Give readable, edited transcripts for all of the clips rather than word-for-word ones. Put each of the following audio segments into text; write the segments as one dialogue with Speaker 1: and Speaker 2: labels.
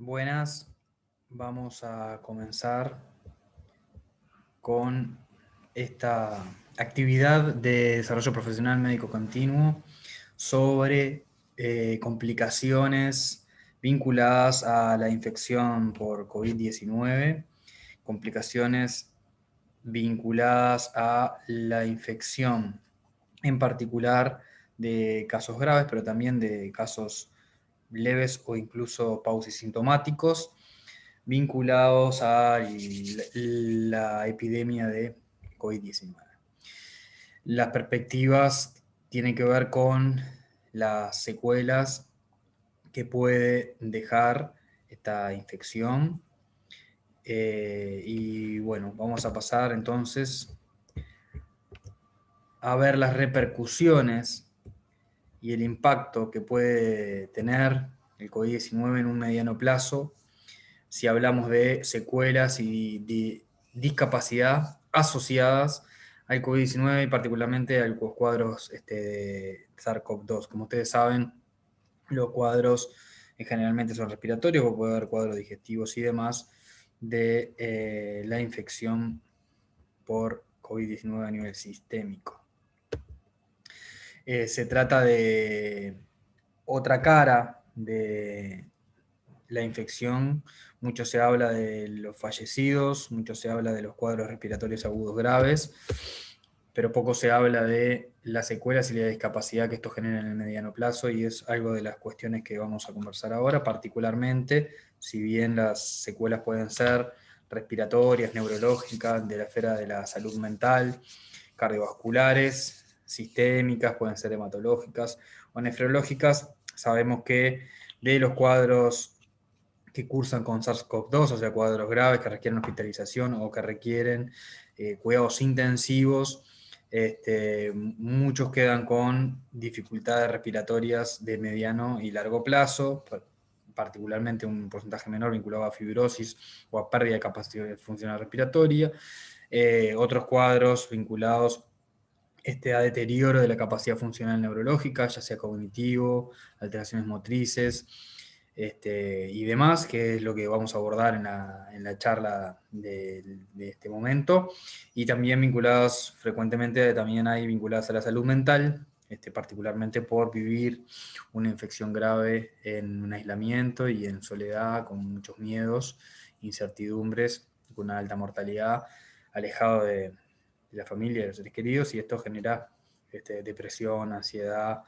Speaker 1: Buenas, vamos a comenzar con esta actividad de desarrollo profesional médico continuo sobre complicaciones vinculadas a la infección por COVID-19, complicaciones vinculadas a la infección en particular de casos graves, pero también de casos leves o incluso pausisintomáticos vinculados a la epidemia de COVID-19. Las perspectivas tienen que ver con las secuelas que puede dejar esta infección. Y bueno, vamos a pasar entonces a ver las repercusiones y el impacto que puede tener el COVID-19 en un mediano plazo si hablamos de secuelas y de discapacidad asociadas al COVID-19 y particularmente a los cuadros de SARS-CoV-2. Como ustedes saben, los cuadros generalmente son respiratorios, o puede haber cuadros digestivos y demás de la infección por COVID-19 a nivel sistémico. Se trata de otra cara de la infección. Mucho se habla de los fallecidos, mucho se habla de los cuadros respiratorios agudos graves, pero poco se habla de las secuelas y la discapacidad que esto genera en el mediano plazo, y es algo de las cuestiones que vamos a conversar ahora, particularmente, si bien las secuelas pueden ser respiratorias, neurológicas, de la esfera de la salud mental, cardiovasculares, sistémicas, pueden ser hematológicas o nefrológicas. Sabemos que de los cuadros que cursan con SARS-CoV-2, o sea, cuadros graves que requieren hospitalización o que requieren cuidados intensivos, muchos quedan con dificultades respiratorias de mediano y largo plazo, particularmente un porcentaje menor vinculado a fibrosis o a pérdida de capacidad funcional respiratoria. Otros cuadros vinculados a deterioro de la capacidad funcional neurológica, ya sea cognitivo, alteraciones motrices, y demás, que es lo que vamos a abordar en la charla de este momento, y también vinculadas frecuentemente, también hay vinculadas a la salud mental, particularmente por vivir una infección grave en un aislamiento y en soledad, con muchos miedos, incertidumbres, con una alta mortalidad, alejado de la familia, de los seres queridos, y esto genera depresión, ansiedad,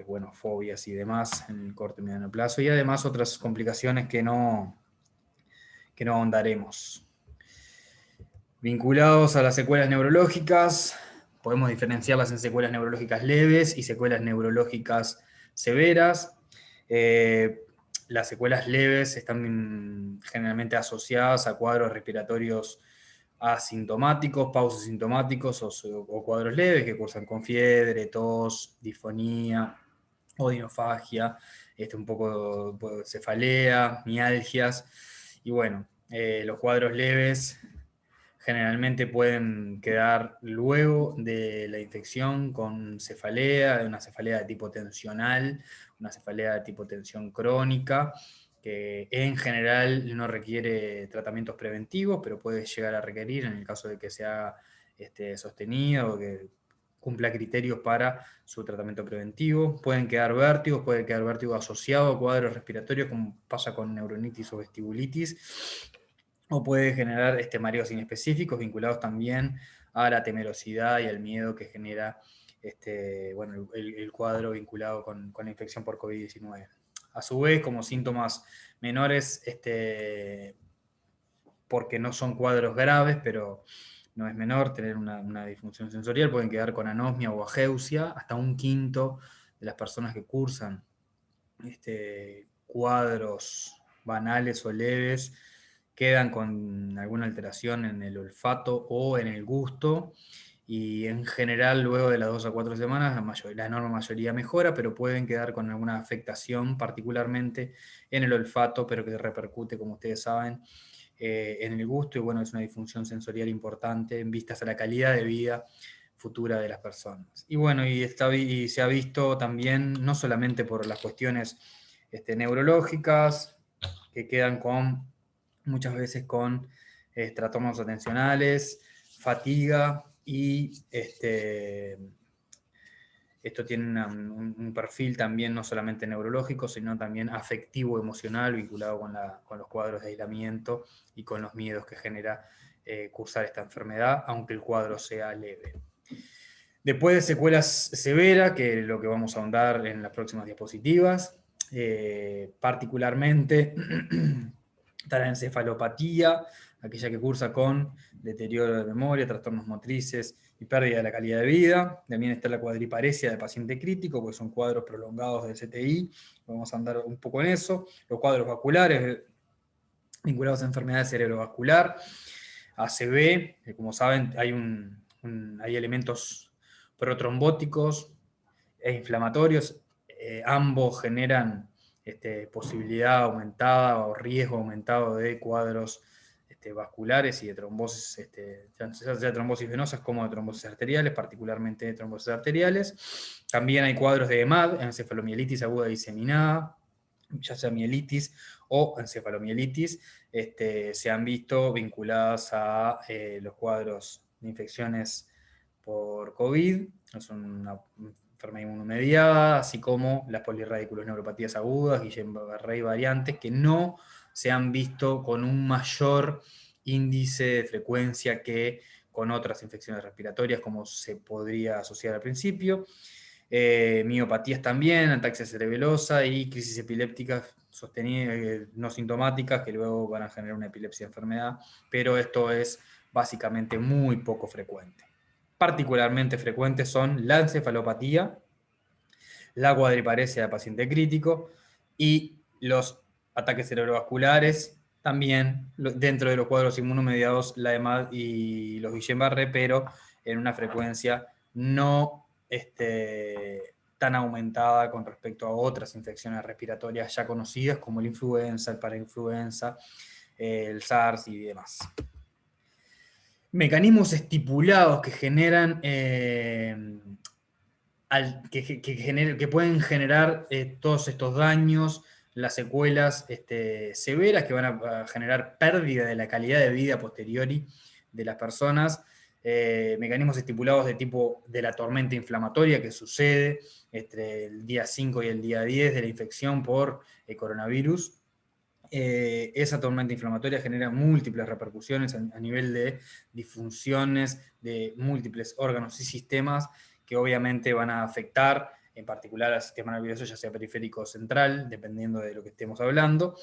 Speaker 1: bueno, fobias y demás en el corto y mediano plazo, y además otras complicaciones que no ahondaremos. Vinculados a las secuelas neurológicas, podemos diferenciarlas en secuelas neurológicas leves y secuelas neurológicas severas. Las secuelas leves están generalmente asociadas a cuadros respiratorios asintomáticos, pausosintomáticos o cuadros leves que cursan con fiebre, tos, disfonía, odinofagia, un poco de cefalea, mialgias. Y bueno, los cuadros leves generalmente pueden quedar luego de la infección con cefalea, una cefalea de tipo tensional, una cefalea de tipo tensión crónica, que en general no requiere tratamientos preventivos, pero puede llegar a requerir en el caso de que sea sostenido o que cumpla criterios para su tratamiento preventivo. Pueden quedar vértigos, puede quedar vértigo asociado a cuadros respiratorios, como pasa con neuronitis o vestibulitis, o puede generar mareos inespecíficos vinculados también a la temerosidad y al miedo que genera bueno, el cuadro vinculado con la infección por COVID-19. A su vez, como síntomas menores, porque no son cuadros graves, pero no es menor tener una disfunción sensorial, pueden quedar con anosmia o ageusia. Hasta un quinto de las personas que cursan cuadros banales o leves quedan con alguna alteración en el olfato o en el gusto, y en general luego de las 2 a 4 semanas la enorme mayoría mejora, pero pueden quedar con alguna afectación, particularmente en el olfato, pero que repercute, como ustedes saben, en el gusto, y bueno, es una disfunción sensorial importante en vistas a la calidad de vida futura de las personas. Y bueno, y se ha visto también, no solamente por las cuestiones neurológicas, que quedan muchas veces con trastornos atencionales, fatiga y esto tiene un perfil también no solamente neurológico, sino también afectivo, emocional, vinculado con los cuadros de aislamiento y con los miedos que genera cursar esta enfermedad, aunque el cuadro sea leve. Después de secuelas severas, que es lo que vamos a ahondar en las próximas diapositivas, particularmente está la encefalopatía, aquella que cursa con deterioro de memoria, trastornos motrices y pérdida de la calidad de vida. También está la cuadriparesia del paciente crítico, porque son cuadros prolongados del CTI, vamos a andar un poco en eso. Los cuadros vasculares vinculados a enfermedad cerebrovascular, ACV, que como saben hay elementos protrombóticos e inflamatorios, ambos generan posibilidad aumentada o riesgo aumentado de cuadros vasculares y de trombosis, ya sea de trombosis venosas como de trombosis arteriales, particularmente de trombosis arteriales. También hay cuadros de EMAD, encefalomielitis aguda diseminada, ya sea mielitis o encefalomielitis, se han visto vinculadas a los cuadros de infecciones por COVID, es una enfermedad inmunomediada, así como las polirradiculoneuropatías agudas, Guillain-Barré variantes, que no se han visto con un mayor índice de frecuencia que con otras infecciones respiratorias, como se podría asociar al principio. Miopatías también, ataxia cerebelosa y crisis epilépticas sostenidas, no sintomáticas, que luego van a generar una epilepsia enfermedad, pero esto es básicamente muy poco frecuente. Particularmente frecuentes son la encefalopatía, la cuadriparesia del paciente crítico y los ataques cerebrovasculares, también dentro de los cuadros inmunomediados, la EMAD y los Guillain-Barré, pero en una frecuencia no tan aumentada con respecto a otras infecciones respiratorias ya conocidas como la influenza, el parainfluenza, el SARS y demás. Mecanismos estipulados que generan que pueden generar todos estos daños, las secuelas severas que van a generar pérdida de la calidad de vida posteriori de las personas, mecanismos estipulados de tipo de la tormenta inflamatoria que sucede entre el día 5 y el día 10 de la infección por coronavirus. Esa tormenta inflamatoria genera múltiples repercusiones a nivel de disfunciones de múltiples órganos y sistemas que obviamente van a afectar en particular al sistema nervioso, ya sea periférico o central, dependiendo de lo que estemos hablando,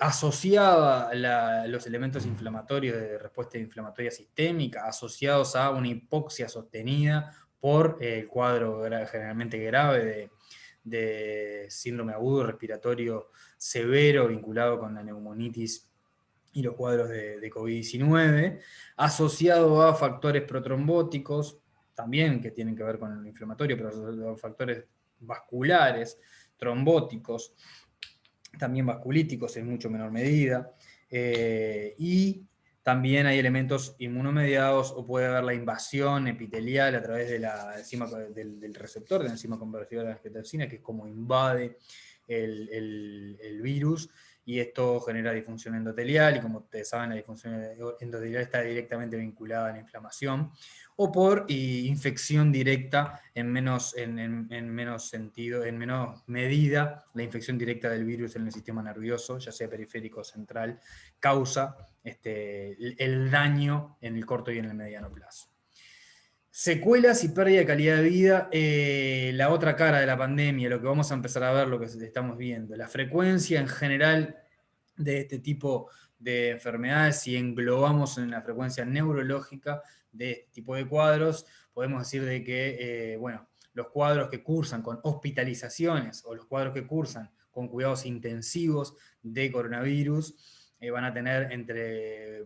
Speaker 1: asociada a los elementos inflamatorios de respuesta inflamatoria sistémica, asociados a una hipoxia sostenida por el cuadro generalmente grave de síndrome agudo respiratorio severo vinculado con la neumonitis y los cuadros de COVID-19, asociado a factores protrombóticos, también que tienen que ver con el inflamatorio, pero factores vasculares, trombóticos, también vasculíticos en mucho menor medida, y también hay elementos inmunomediados o puede haber la invasión epitelial a través de la enzima, del receptor de la enzima convertidora de la angiotensina, que es como invade el virus, y esto genera disfunción endotelial, y como ustedes saben, la disfunción endotelial está directamente vinculada a la inflamación, o por infección directa en menos sentido, en menos medida, la infección directa del virus en el sistema nervioso, ya sea periférico o central, causa el daño en el corto y en el mediano plazo. Secuelas y pérdida de calidad de vida, la otra cara de la pandemia, lo que vamos a empezar a ver, lo que estamos viendo, la frecuencia en general de este tipo de enfermedades, si englobamos en la frecuencia neurológica de este tipo de cuadros, podemos decir de que, bueno, los cuadros que cursan con hospitalizaciones o los cuadros que cursan con cuidados intensivos de coronavirus van a tener entre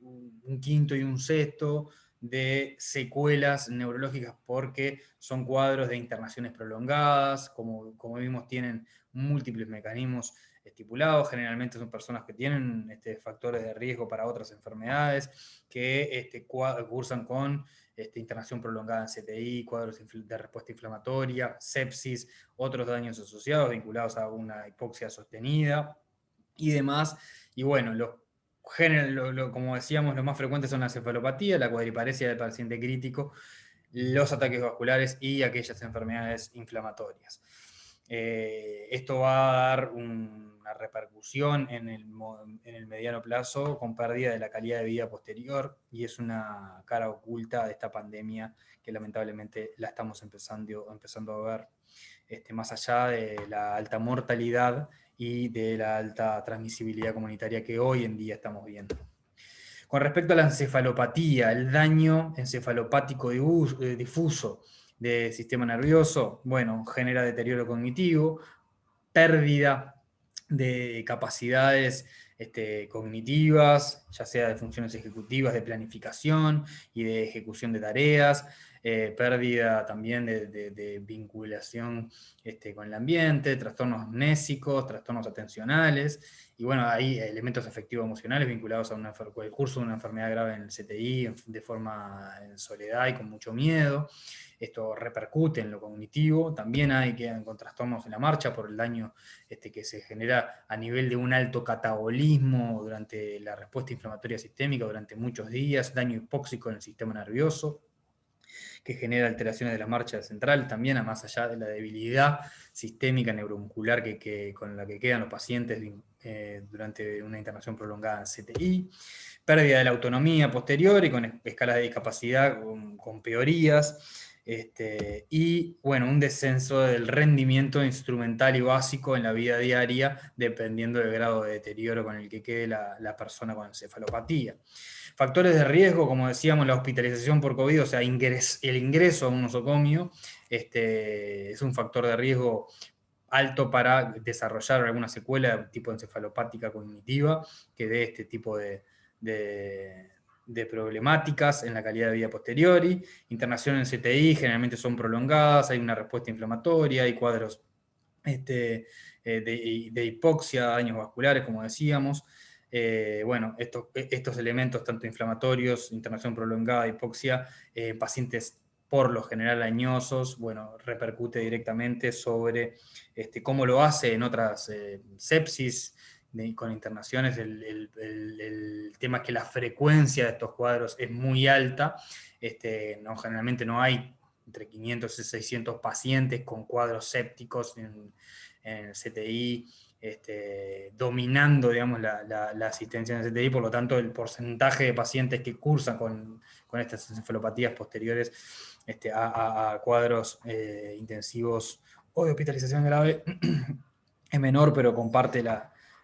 Speaker 1: un quinto y un sexto de secuelas neurológicas porque son cuadros de internaciones prolongadas, como vimos tienen múltiples mecanismos estipulados, generalmente son personas que tienen factores de riesgo para otras enfermedades, que cursan con internación prolongada en CTI, cuadros de respuesta inflamatoria, sepsis, otros daños asociados vinculados a una hipoxia sostenida, y demás. Y bueno, como decíamos, los más frecuentes son la cefalopatía, la cuadriparesia del paciente crítico, los ataques vasculares y aquellas enfermedades inflamatorias. Esto va a dar una repercusión en el mediano plazo con pérdida de la calidad de vida posterior, y es una cara oculta de esta pandemia que lamentablemente la estamos empezando a ver, más allá de la alta mortalidad y de la alta transmisibilidad comunitaria que hoy en día estamos viendo. Con respecto a la encefalopatía, el daño encefalopático difuso del sistema nervioso, bueno, genera deterioro cognitivo, pérdida de capacidades cognitivas, ya sea de funciones ejecutivas, de planificación y de ejecución de tareas, pérdida también de vinculación con el ambiente, trastornos amnésicos, trastornos atencionales, y bueno, hay elementos afectivo-emocionales vinculados a el curso de una enfermedad grave en el CTI de forma en soledad y con mucho miedo. Esto repercute en lo cognitivo. También hay con trastornos en la marcha por el daño que se genera a nivel de un alto catabolismo durante la respuesta inflamatoria sistémica durante muchos días, daño hipóxico en el sistema nervioso, que genera alteraciones de la marcha central, también a más allá de la debilidad sistémica neuromuscular con la que quedan los pacientes durante una internación prolongada en CTI, pérdida de la autonomía posterior y con escalas de discapacidad con peorías, y bueno, un descenso del rendimiento instrumental y básico en la vida diaria, dependiendo del grado de deterioro con el que quede la persona con encefalopatía. Factores de riesgo, como decíamos, la hospitalización por COVID, o sea, el ingreso a un nosocomio, es un factor de riesgo alto para desarrollar alguna secuela tipo encefalopática cognitiva que dé este tipo de problemáticas en la calidad de vida posteriori. Internación en CTI generalmente son prolongadas, hay una respuesta inflamatoria, hay cuadros de hipoxia, daños vasculares, como decíamos. Bueno, estos elementos, tanto inflamatorios, internación prolongada, hipoxia, pacientes por lo general añosos, bueno, repercute directamente sobre cómo lo hace en otras sepsis con internaciones. El tema es que la frecuencia de estos cuadros es muy alta. Generalmente no hay entre 500 y 600 pacientes con cuadros sépticos en el CTI, dominando, digamos, la asistencia en el CTI. Por lo tanto, el porcentaje de pacientes que cursan con estas encefalopatías posteriores a cuadros intensivos o de hospitalización grave es menor, pero comparte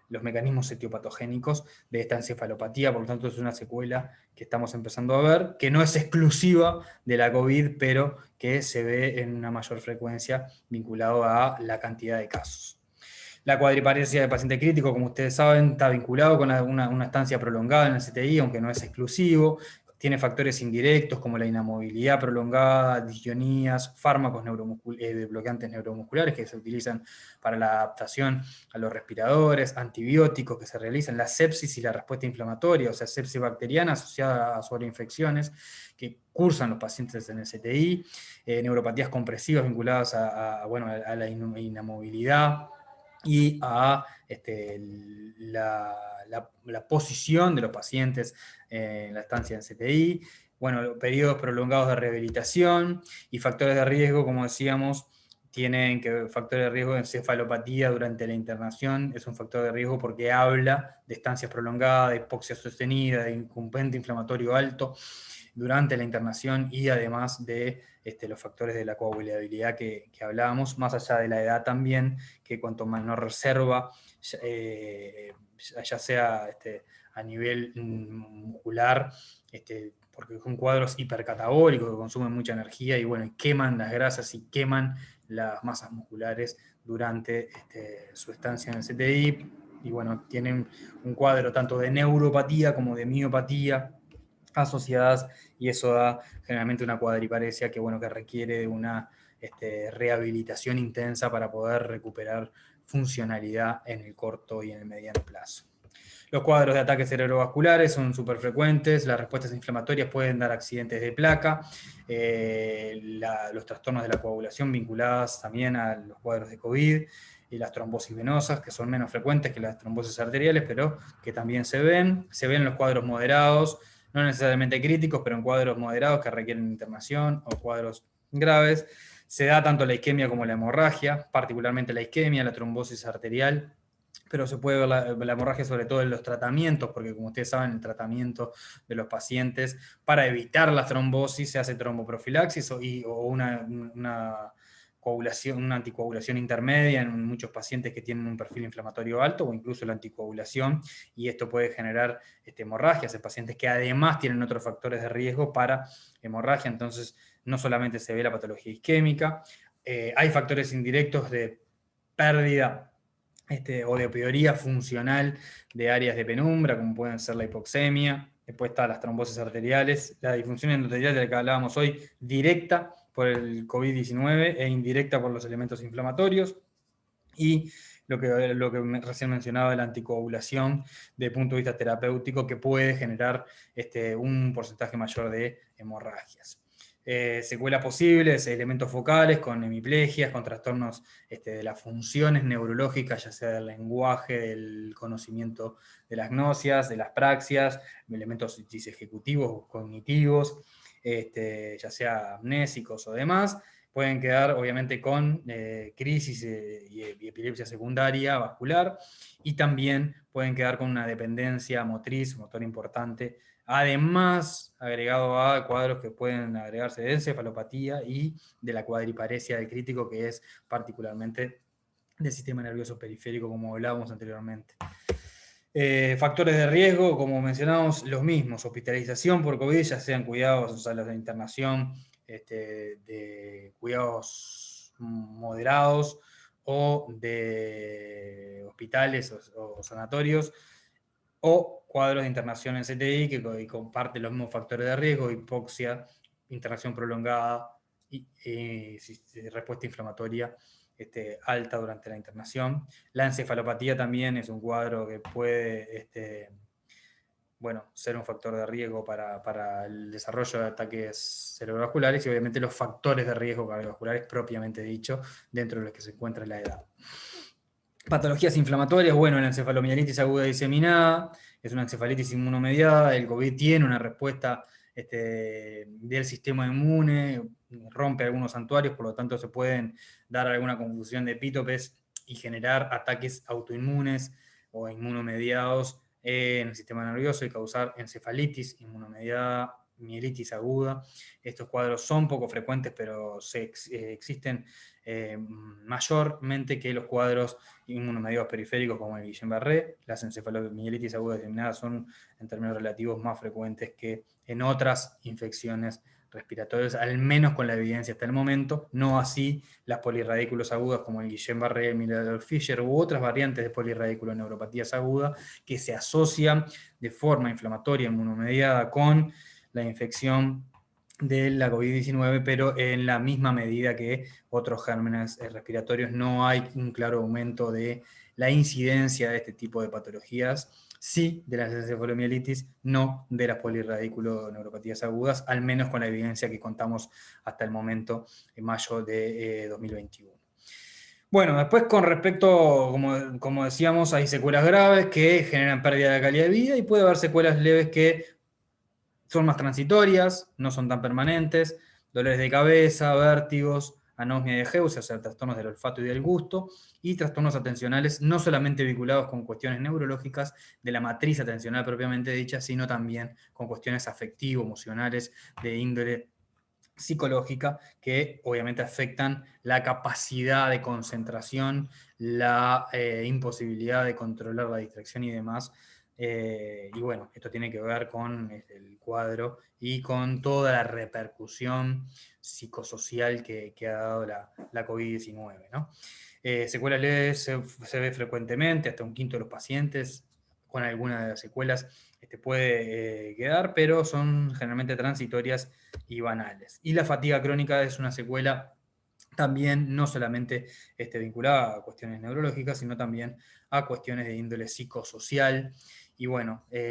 Speaker 1: los mecanismos etiopatogénicos de esta encefalopatía. Por lo tanto, es una secuela que estamos empezando a ver, que no es exclusiva de la COVID, pero que se ve en una mayor frecuencia vinculado a la cantidad de casos. La cuadriparesia de paciente crítico, como ustedes saben, está vinculado con una estancia prolongada en el CTI, aunque no es exclusivo. Tiene factores indirectos como la inamovilidad prolongada, disyonías, fármacos bloqueantes neuromusculares que se utilizan para la adaptación a los respiradores, antibióticos que se realizan, la sepsis y la respuesta inflamatoria, o sea, sepsis bacteriana asociada a sobreinfecciones que cursan los pacientes en el CTI, neuropatías compresivas vinculadas a la inamovilidad y a la posición de los pacientes en la estancia en CTI, bueno, periodos prolongados de rehabilitación y factores de riesgo, como decíamos, factores de riesgo de encefalopatía durante la internación es un factor de riesgo porque habla de estancias prolongadas, de hipoxia sostenida, de incumbente inflamatorio alto durante la internación y además de los factores de la coagulabilidad que hablábamos, más allá de la edad también, que cuanto menor reserva, ya sea a nivel muscular, porque son cuadros hipercatabólicos que consumen mucha energía y bueno, queman las grasas y queman las masas musculares durante su estancia en el CTI, y bueno, tienen un cuadro tanto de neuropatía como de miopatía asociadas, y eso da generalmente una cuadriparesia que requiere de una rehabilitación intensa para poder recuperar funcionalidad en el corto y en el mediano plazo. Los cuadros de ataques cerebrovasculares son súper frecuentes, las respuestas inflamatorias pueden dar accidentes de placa, los trastornos de la coagulación vinculadas también a los cuadros de COVID, y las trombosis venosas, que son menos frecuentes que las trombosis arteriales, pero que también se ven en los cuadros moderados, no necesariamente críticos, pero en cuadros moderados que requieren internación o cuadros graves. Se da tanto la isquemia como la hemorragia, particularmente la isquemia, la trombosis arterial, pero se puede ver la hemorragia sobre todo en los tratamientos, porque como ustedes saben, el tratamiento de los pacientes para evitar la trombosis se hace tromboprofilaxis o una coagulación, una anticoagulación intermedia en muchos pacientes que tienen un perfil inflamatorio alto o incluso la anticoagulación, y esto puede generar hemorragias en pacientes que además tienen otros factores de riesgo para hemorragia. Entonces no solamente se ve la patología isquémica, hay factores indirectos de pérdida o de peoría funcional de áreas de penumbra, como pueden ser la hipoxemia, después están las trombosis arteriales, la disfunción endotelial de la que hablábamos hoy, directa por el COVID-19 e indirecta por los elementos inflamatorios, y lo que recién mencionaba de la anticoagulación desde el punto de vista terapéutico, que puede generar un porcentaje mayor de hemorragias. Secuelas posibles, elementos focales con hemiplegias, con trastornos de las funciones neurológicas, ya sea del lenguaje, del conocimiento de las gnosias, de las praxias, elementos ejecutivos o cognitivos, ya sea amnésicos o demás. Pueden quedar obviamente con crisis y epilepsia secundaria vascular, y también pueden quedar con una dependencia motriz, motor importante. Además, agregado a cuadros que pueden agregarse de encefalopatía y de la cuadriparesia del crítico, que es particularmente del sistema nervioso periférico, como hablábamos anteriormente. Factores de riesgo, como mencionamos, los mismos: hospitalización por COVID, ya sean cuidados, o sea, los de internación, de cuidados moderados o de hospitales o sanatorios, o cuadros de internación en CTI que comparten los mismos factores de riesgo: hipoxia, internación prolongada y respuesta inflamatoria alta durante la internación. La encefalopatía también es un cuadro que puede ser un factor de riesgo para el desarrollo de ataques cerebrovasculares, y obviamente los factores de riesgo cardiovasculares propiamente dicho, dentro de los que se encuentra la edad. Patologías inflamatorias, la encefalomielitis aguda diseminada es una encefalitis inmunomediada. El COVID tiene una respuesta del sistema inmune, rompe algunos santuarios, por lo tanto se pueden dar alguna confusión de epítopes y generar ataques autoinmunes o inmunomediados en el sistema nervioso y causar encefalitis inmunomediada, mielitis aguda. Estos cuadros son poco frecuentes, pero existen mayormente que los cuadros inmunomediados periféricos como el Guillain-Barré. Las encefalomielitis agudas diseminadas son en términos relativos más frecuentes que en otras infecciones respiratorias, al menos con la evidencia hasta el momento. No así las polirradículos agudas como el Guillain-Barré, Miller-Fisher u otras variantes de polirradículoneuropatías agudas que se asocian de forma inflamatoria inmunomediada con la infección de la COVID-19, pero en la misma medida que otros gérmenes respiratorios. No hay un claro aumento de la incidencia de este tipo de patologías, sí de las encefalomielitis, no de las polirradiculoneuropatías agudas, al menos con la evidencia que contamos hasta el momento, en mayo de 2021. Bueno, después con respecto, como decíamos, hay secuelas graves que generan pérdida de calidad de vida, y puede haber secuelas leves que son más transitorias, no son tan permanentes: dolores de cabeza, vértigos, anosmia de Geuss, o sea, trastornos del olfato y del gusto, y trastornos atencionales no solamente vinculados con cuestiones neurológicas de la matriz atencional propiamente dicha, sino también con cuestiones afectivo-emocionales de índole psicológica, que obviamente afectan la capacidad de concentración, la imposibilidad de controlar la distracción y demás. Y esto tiene que ver con el cuadro y con toda la repercusión psicosocial que ha dado la COVID-19, ¿no? Secuelas leves se ve frecuentemente, hasta un quinto de los pacientes con alguna de las secuelas puede quedar, pero son generalmente transitorias y banales. Y la fatiga crónica es una secuela también no solamente vinculada a cuestiones neurológicas, sino también a cuestiones de índole psicosocial. Y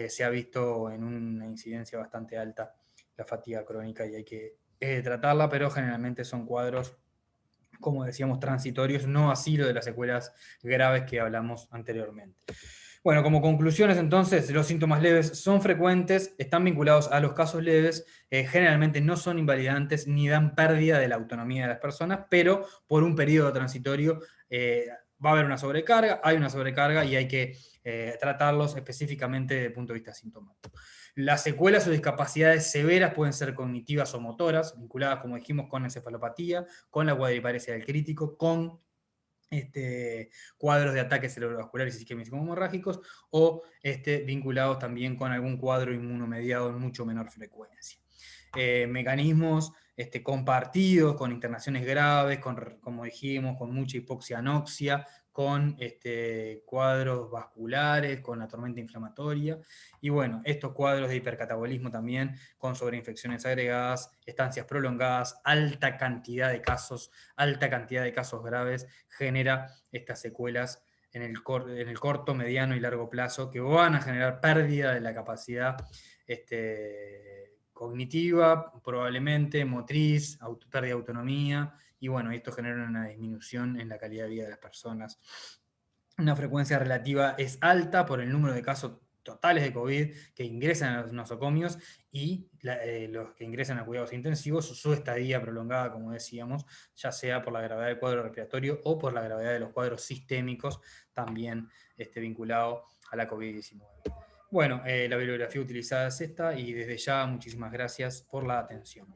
Speaker 1: se ha visto en una incidencia bastante alta la fatiga crónica, y hay que tratarla, pero generalmente son cuadros como decíamos, transitorios, no así lo de las secuelas graves que hablamos anteriormente. Bueno, como conclusiones entonces, los síntomas leves son frecuentes, están vinculados a los casos leves, generalmente no son invalidantes ni dan pérdida de la autonomía de las personas, pero por un periodo transitorio va a haber una sobrecarga, hay una sobrecarga y hay que tratarlos específicamente desde el punto de vista sintomático. Las secuelas o discapacidades severas pueden ser cognitivas o motoras, vinculadas, como dijimos, con encefalopatía, con la cuadriparesia del crítico, con cuadros de ataques cerebrovasculares y isquémicos hemorrágicos, o vinculados también con algún cuadro inmunomediado en mucho menor frecuencia. Mecanismos compartidos con internaciones graves, como dijimos, con mucha hipoxia anoxia, con cuadros vasculares, con la tormenta inflamatoria, y bueno, estos cuadros de hipercatabolismo también, con sobreinfecciones agregadas, estancias prolongadas, alta cantidad de casos graves, genera estas secuelas en el corto, mediano y largo plazo, que van a generar pérdida de la capacidad cognitiva, probablemente, motriz, pérdida de autonomía, y bueno, esto genera una disminución en la calidad de vida de las personas. Una frecuencia relativa es alta por el número de casos totales de COVID que ingresan a los nosocomios y los que ingresan a cuidados intensivos, su estadía prolongada, como decíamos, ya sea por la gravedad del cuadro respiratorio o por la gravedad de los cuadros sistémicos, también vinculado a la COVID-19. Bueno, la bibliografía utilizada es esta y desde ya muchísimas gracias por la atención.